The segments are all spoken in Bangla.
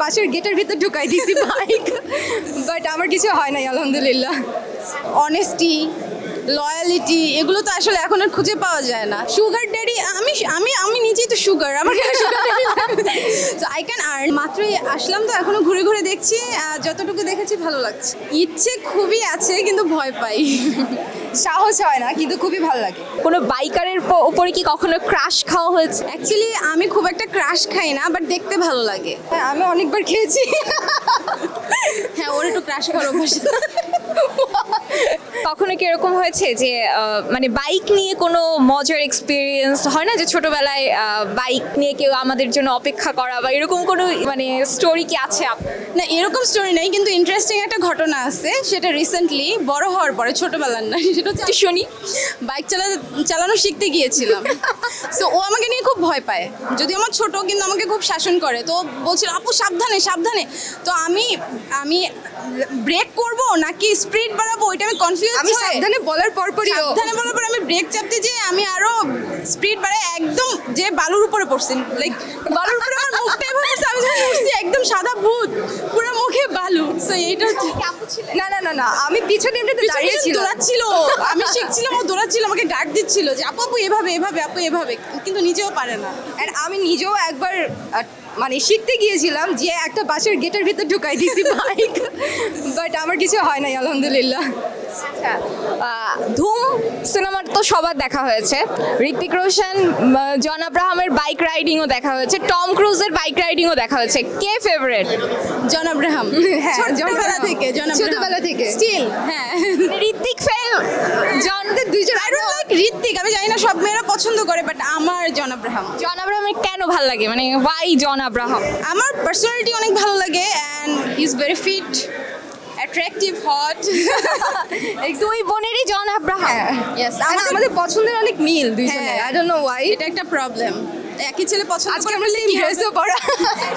বাসার গেটের ভিতর ঢুকাই দিছি বাইক, বাট আমার কিছু হয় নাই আলহামদুলিল্লাহ। অনেস্টি, লয়ালিটি এগুলো তো আসলে এখন আর খুঁজে পাওয়া যায় না। সুগার ড্যাডি আমি আমি আমি নিজেই তো সুগার, আমার সো আই ক্যান আর্ন। মাত্রই আসলাম তো এখনো ঘুরে ঘুরে দেখছি, যতটুকু দেখেছি ভালো লাগছে। ইচ্ছে খুবই আছে কিন্তু ভয় পাই, সাহস হয় না, কিন্তু খুবই ভালো লাগে। কোনো বাইকারের উপরে কি কখনো ক্রাশ খাওয়া হয়েছে? অ্যাকচুয়ালি আমি খুব একটা ক্রাশ খাই না, বাট দেখতে ভালো লাগে। হ্যাঁ, আমি অনেকবার খেয়েছি। হ্যাঁ, ওর একটু ক্রাশ খাওয়ার অভ্যাস। কখনো কি এরকম হয়েছে যে মানে বাইক নিয়ে কোনো মজার এক্সপিরিয়েন্স হয় না, যে ছোটবেলায় বাইক নিয়ে কেউ আমাদের জন্য অপেক্ষা করা বা এরকম কোনো মানে স্টোরি কি আছে? না, এরকম স্টোরি নেই, কিন্তু ইন্টারেস্টিং একটা ঘটনা আছে। সেটা রিসেন্টলি বড় হওয়ার পরে, ছোটবেলার না, সেটা হচ্ছে শুনি। বাইক চালানো শিখতে গিয়েছিলাম। সো ও আমাকে নিয়ে খুব ভয় পায়, যদি আমার ছোট, কিন্তু আমাকে খুব শাসন করে। তো বলছিল আপু সাবধানে সাবধানে। তো আমি ব্রেক করব নাকি স্পিড বাড়াবো, ওইটা আমি কনফিউজ। আমি সাবধানে বলার পর আমি ব্রেক চাপতে যেয়ে আমি আরো স্পিড বাড়ায় একদম যে বালুর উপরে পড়ছি। লাইক বালুর উপরে আমার মুখটা এভাবে পড়ছে, আমি যখন পড়ছি একদম সাদা ভূত, পুরো মুখে বালু। সো এইটা না না না না, আমি পিছনে দাঁড়িয়েছিল, দৌড়াচ্ছিল, আমি শিখছিলাম, ও দৌড়াচ্ছিল, আমাকে গার্ড দিচ্ছিল যে আপু আপু এভাবে এভাবে, আপু এভাবে, কিন্তু নিজেও পারে না। আর আমি নিজেও একবার মানে শিখতে গিয়েছিলাম, যে একটা বাসের গেটের ভিতর ঢুকাই দিছি বাইক, বাট আমার কিছু হয় নাই আলহামদুলিল্লাহ। ধুম সিনেমার তো সবার দেখা হয়েছে, ঋত্বিক রোশন, জন আব্রাহামের বাইক রাইডিংও দেখা হয়েছে, টম ক্রুজের বাইক রাইডিংও দেখা হয়েছে। কে ফেভারিট? জন আব্রাহাম। হ্যাঁ, ছোটবেলা থেকে স্টিল। হ্যাঁ, ঋত্বিক ফেল, জনদের দুইজন। আই ডোন্ট লাইক ঋত্বিক, আমি জানি না সব মেয়েরা পছন্দ করে, বাট আমার জন আব্রাহাম। জন আব্রাহামের কেন ভালো লাগে, মানে ওয়াই জন আব্রাহাম? আমার পার্সোনালিটি অনেক ভালো লাগে, and he is very fit, attractive, hot. দুই বোনেরই জন আব্রাহাম। ইয়েস, আমাদের পছন্দের অনেক মিল দুইজনে। আই ডোন্ট নো ওয়াই, এটা একটা প্রবলেম। একই ছেলে পছন্দ করে, আমরা সেম ড্রেসও পরা।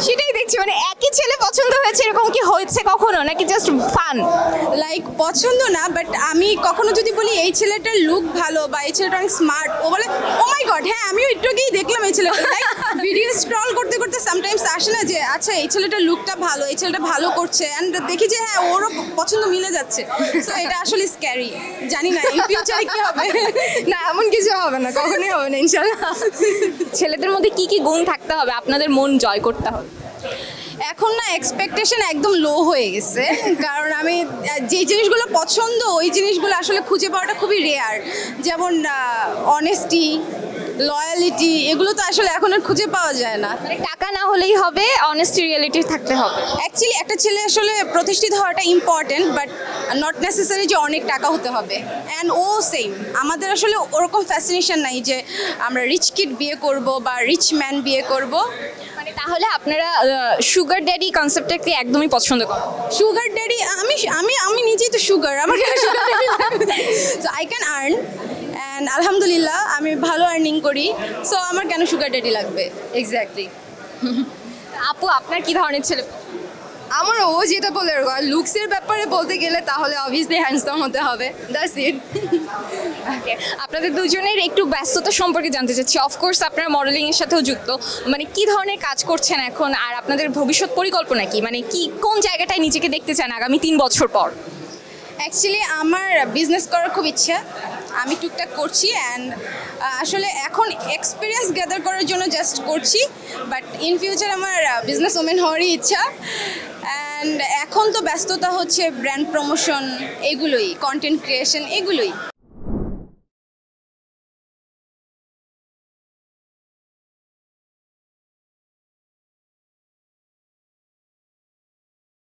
সেটাই দেখছি, মানে একই ছেলে পছন্দ হয়েছে, এরকম কি হয়েছে কখনো, নাকি জাস্ট ফান? লাইক পছন্দ না, বাট আমি কখনো যদি বলি এই ছেলেটার লুক ভালো বা এই ছেলেটা অনেক স্মার্ট, ও বলে ও মাই গড, হ্যাঁ আমিও একটু আগেই দেখলাম এই ছেলেটা। লাইক ভিডিও স্ক্রল করতে করতে সামটাইমস আসে না যে আচ্ছা এই ছেলেটার লুকটা ভালো, এই ছেলেটা ভালো করছে, অ্যান্ড দেখি যে হ্যাঁ ওরও পছন্দ মিলে যাচ্ছে। সো এটা আসলে স্ক্যারি। জানি না ইন ফিউচারে কি হবে। না, এমন কিছু হবে না, কখনোই হবে না ইনশাআল্লাহ। ছেলেদের মধ্যে কি কি গুণ থাকতে হবে আপনাদের মন জয় করতে হবে? এখন না এক্সপেকটেশন একদম লো হয়ে গেছে, কারণ আমি যে জিনিসগুলো পছন্দ ওই জিনিসগুলো আসলে খুঁজে পাওয়াটা খুবই রেয়ার। যেমন অনেস্টি, লয়ালিটি এগুলো তো আসলে এখন আর খুঁজে পাওয়া যায় না। মানে টাকা না হলেই হবে, অনেস্টি রিয়েলিটি থাকতে হবে। অ্যাকচুয়ালি একটা ছেলে আসলে প্রতিষ্ঠিত হওয়াটা ইম্পর্টেন্ট, বাট নট নেসেসারি যে অনেক টাকা হতে হবে। অ্যান্ড ও সেম, আমাদের আসলে ওরকম ফ্যাসিনেশন নাই যে আমরা রিচ কিড বিয়ে করব বা রিচ ম্যান বিয়ে করব। মানে তাহলে আপনারা সুগার ড্যাডি কনসেপ্টটাকে একদমই পছন্দ করেন? সুগার ড্যাডি আমি আমি আমি নিজেই তো সুগার, আমার sugar daddy so I can earn, and আলহামদুলিল্লাহ আমি ভালো আর্নিং করি। সো আমার কেন সুগার ড্যাডি লাগবে? এক্স্যাক্টলি। আপু, আপনার কি ধরনের ছেলে? আমার ও যেটা বলে, লুকসের ব্যাপারে বলতে গেলে তাহলে অবভিয়াসলি হ্যান্ডসাম হতে হবে, দ্যাটস ইট। আপনাদের দুজনের একটু ব্যস্ততা সম্পর্কে জানতে চাচ্ছি। অফকোর্স আপনারা মডেলিংয়ের সাথেও যুক্ত, মানে কি ধরনের কাজ করছেন এখন, আর আপনাদের ভবিষ্যৎ পরিকল্পনা কি, মানে কি কোন জায়গাটায় নিজেকে দেখতে চান আগামী 3 বছর পর? অ্যাকচুয়ালি আমার বিজনেস করার খুব ইচ্ছা, আমি টুকটাক করছি, অ্যান্ড আসলে এখন এক্সপিরিয়েন্স গ্যাদার করার জন্য জাস্ট করছি, বাট ইন ফিউচার আমার বিজনেস ওমেন হওয়ারই ইচ্ছা। অ্যান্ড এখন তো ব্যস্ততা হচ্ছে ব্র্যান্ড প্রমোশন, এগুলোই, কন্টেন্ট ক্রিয়েশন, এগুলোই।